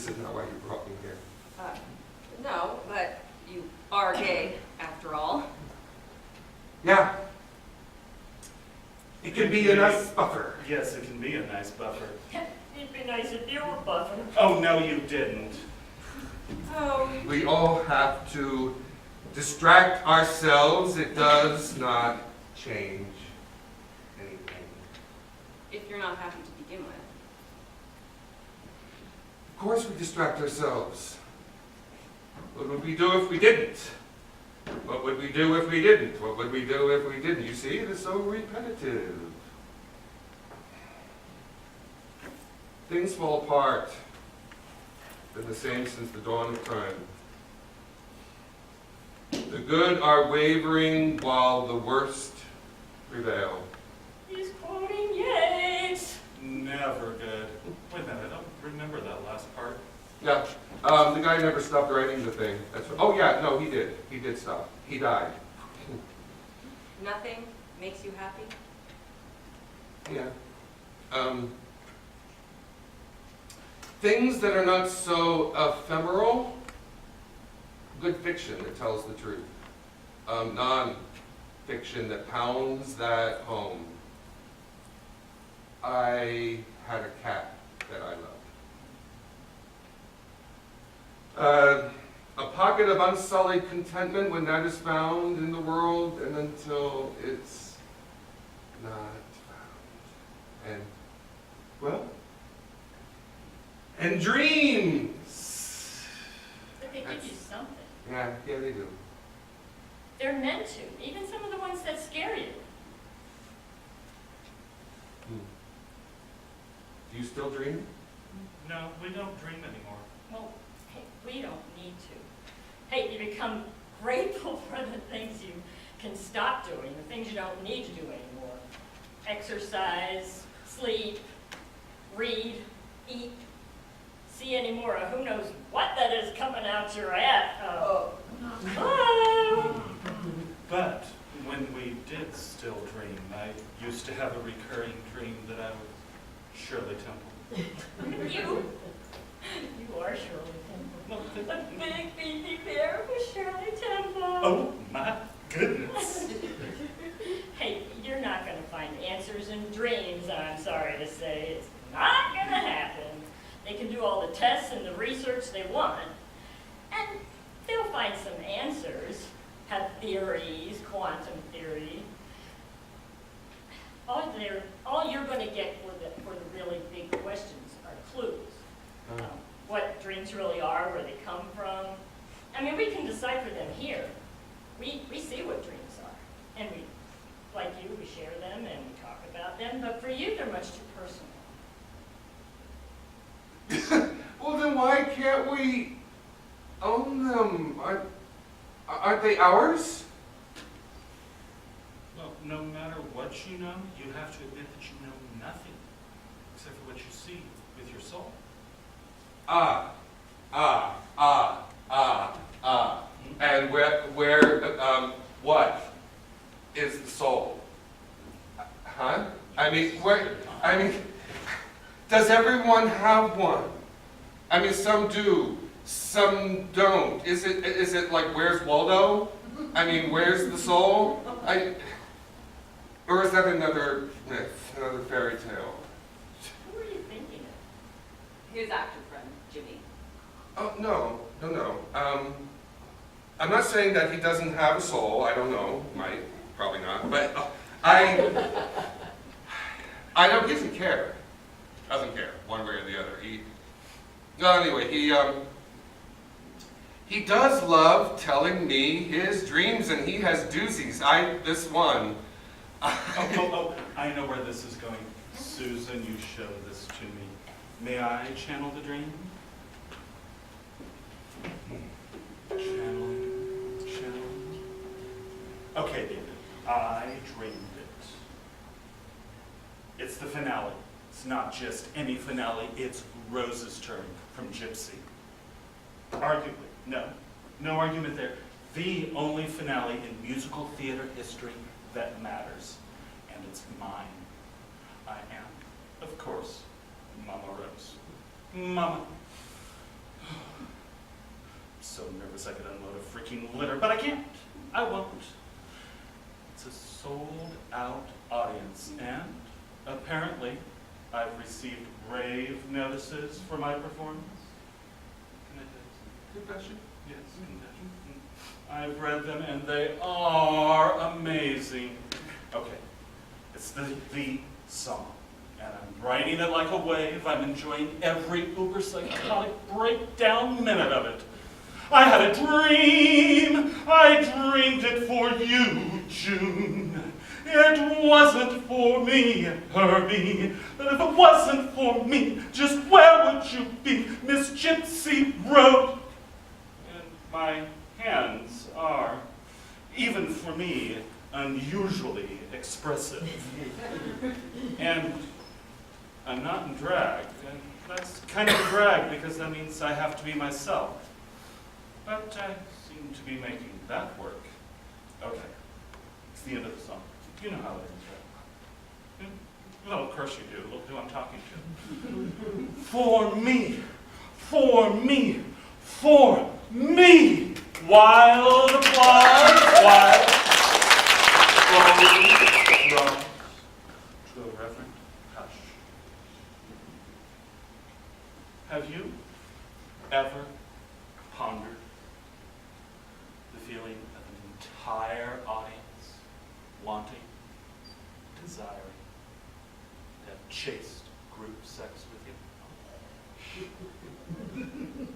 is not why you brought me here. No, but you are gay, after all. Yeah. It can be a nice buffer. Yes, it can be a nice buffer. It'd be nice if you were buffing. Oh, no, you didn't. Oh, We all have to distract ourselves. It does not change anything. if you're not happy to begin with. Of course we distract ourselves. What would we do if we didn't? What would we do if we didn't? What would we do if we didn't? You see, it is so repetitive. Things fall apart. Been the same since the dawn of time. The good are wavering while the worst prevail. He's quoting Yates. Never good. Wait a minute, I don't remember that last part. Yeah, the guy never stopped writing the thing. That's what, oh yeah, no, he did. He did stop. He died. Nothing makes you happy? Yeah. Things that are not so ephemeral. Good fiction that tells the truth. Non-fiction that pounds that home. I had a cat that I loved. A pocket of unsullied contentment when that is found in the world, and until it's not found. And, well, and dreams. But they give you something. Yeah, they do. They're meant to, even some of the ones that scare you. Do you still dream? No, we don't dream anymore. Well, hey, we don't need to. Hey, you become grateful for the things you can stop doing, the things you don't need to do anymore. Exercise, sleep, read, eat, see any more of who knows what that is coming out your ass. Oh. But when we did still dream, I used to have a recurring dream that I was Shirley Temple. You are Shirley Temple. The big beefy bear was Shirley Temple. Oh my goodness. Hey, you're not going to find answers in dreams, I'm sorry to say. It's not going to happen. They can do all the tests and the research they want, and they'll find some answers, have theories, quantum theory. All you're going to get for the really big questions are clues. What dreams really are, where they come from. I mean, we can decipher them here. We see what dreams are. And we, like you, we share them and we talk about them. But for you, they're much too personal. Well, then why can't we own them? Aren't they ours? Well, no matter what you know, you have to admit that you know nothing except for what you see with your soul. And what is the soul? Huh? Does everyone have one? I mean, some do, some don't. Is it like, where's Waldo? I mean, where's the soul? Or is that another myth, another fairy tale? Who are you thinking of? His actor friend, Jimmy. Oh, no. I'm not saying that he doesn't have a soul. I don't know. Might. Probably not. But I don't, he doesn't care. Doesn't care, one way or the other. He does love telling me his dreams, and he has doozies. This one. I know where this is going. Susan, you show this to me. May I channel the dream? Channeling. Okay, David. I dreamed it. It's the finale. It's not just any finale. It's Rose's turn from Gypsy. Arguably. No argument there. The only finale in musical theater history that matters. And it's mine. I am, of course, Mama Rose. Mama. so nervous I could unload a freaking litter, but I can't. I won't. It's a sold-out audience, and apparently I've received rave notices for my performance. Confession? Yes, confession. I've read them, and they are amazing. Okay, it's the song, and I'm writing it like a wave. I'm enjoying every uber psychotic breakdown minute of it. I had a dream. I dreamed it for you, June. It wasn't for me, Herbie. But if it wasn't for me, just where would you be? Miss Gypsy wrote. And my hands are, even for me, unusually expressive. And I'm not in drag. And that's kind of a drag because that means I have to be myself. But I seem to be making that work. Okay, it's the end of the song. You know how it is, right? Well, of course you do. Look who I'm talking to. For me, for me, for me. Wild applause, wild applause. To a reverent hush. Have you ever pondered the feeling of an entire audience wanting, desiring to have chaste group sex with you?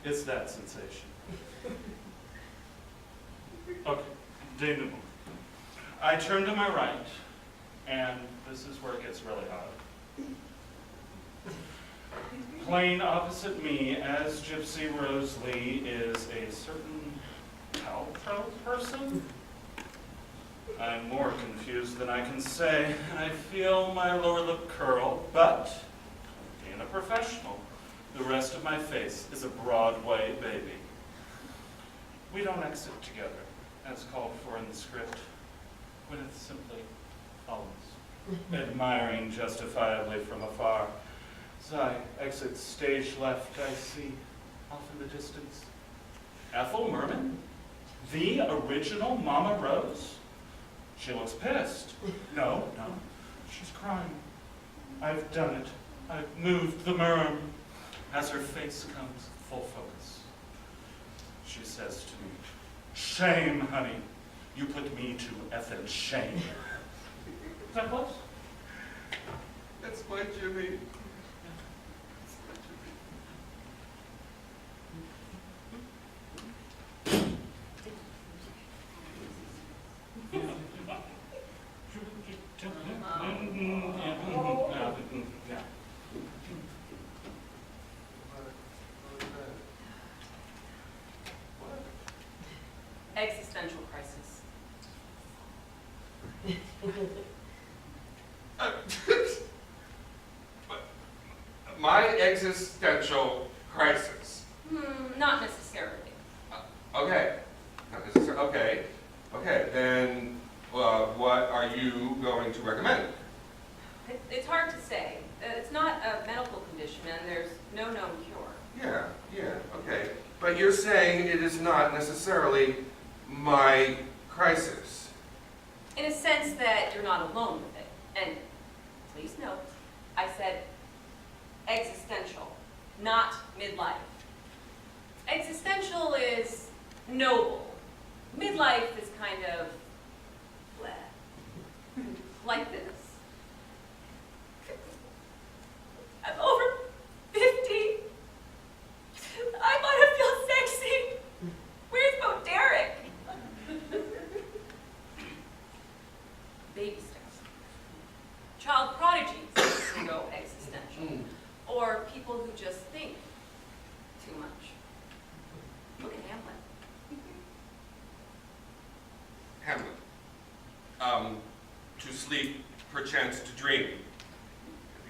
It's that sensation. Okay, denouement. I turn to my right, and this is where it gets really hot. Plain opposite me, as Gypsy Rose Lee, is a certain Calpro person. I'm more confused than I can say. I feel my lower lip curl, but being a professional, the rest of my face is a Broadway baby. We don't exit together, as called for in the script, when it's simply follows, admiring justifiably from afar. As I exit stage left, I see, off in the distance, Ethel Merman, the original Mama Rose. She looks pissed. No, she's crying. I've done it. I've moved the merm. As her face comes full focus, she says to me, "Shame, honey. You put me to effing shame." Is that close? That's my Jimmy. Existential crisis. My existential crisis. Not necessarily. Okay. Not necessarily. Okay. Then, what are you going to recommend? It's hard to say. It's not a medical condition, and there's no known cure. Yeah. Okay. But you're saying it is not necessarily my crisis. In a sense that you're not alone with it. And please note, I said existential, not midlife. Existential is noble. Midlife is kind of bleh. Like this. I'm over 50. I want to feel sexy. Where's Bo Derek? Baby steps. Child prodigies who go existential. Or people who just think too much. Look at Hamlet. Hamlet. To sleep, perchance to dream.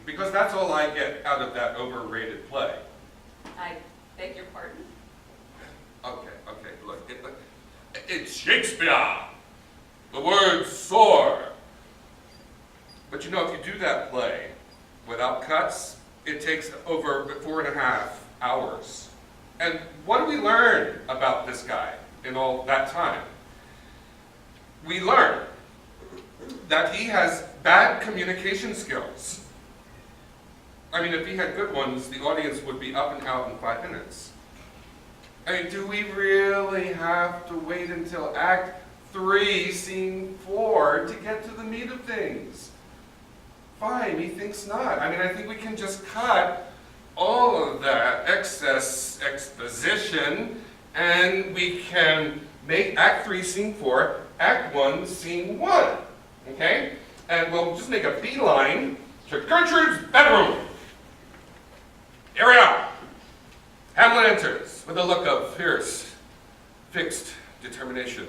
Because that's all I get out of that overrated play. I beg your pardon? Okay, look, it's Shakespeare. The words soar. But you know, if you do that play without cuts, it takes over 4.5 hours. And what do we learn about this guy in all that time? We learn that he has bad communication skills. I mean, if he had good ones, the audience would be up and out in 5 minutes. I mean, do we really have to wait until Act 3, Scene 4 to get to the meat of things? Fine, he thinks not. I mean, I think we can just cut all of that excess exposition and we can make Act 3, Scene 4, Act 1, Scene 1. Okay? And we'll just make a beeline to Gertrude's bedroom. Here we are. Hamlet enters with a look of fierce, fixed determination.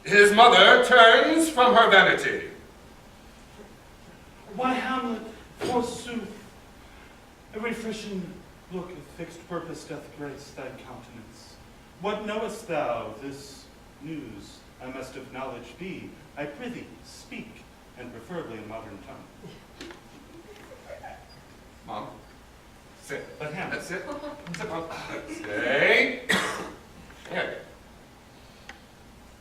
His mother turns from her vanity. Why, Hamlet, forsooth, a refreshing look of fixed purpose doth grace thy countenance. What knowest thou this news I must of knowledge be? I prithee, speak, and preferably in modern tongue. Mom, sit. But Hamlet, That's it. Sit, Mom. Stay. Yeah.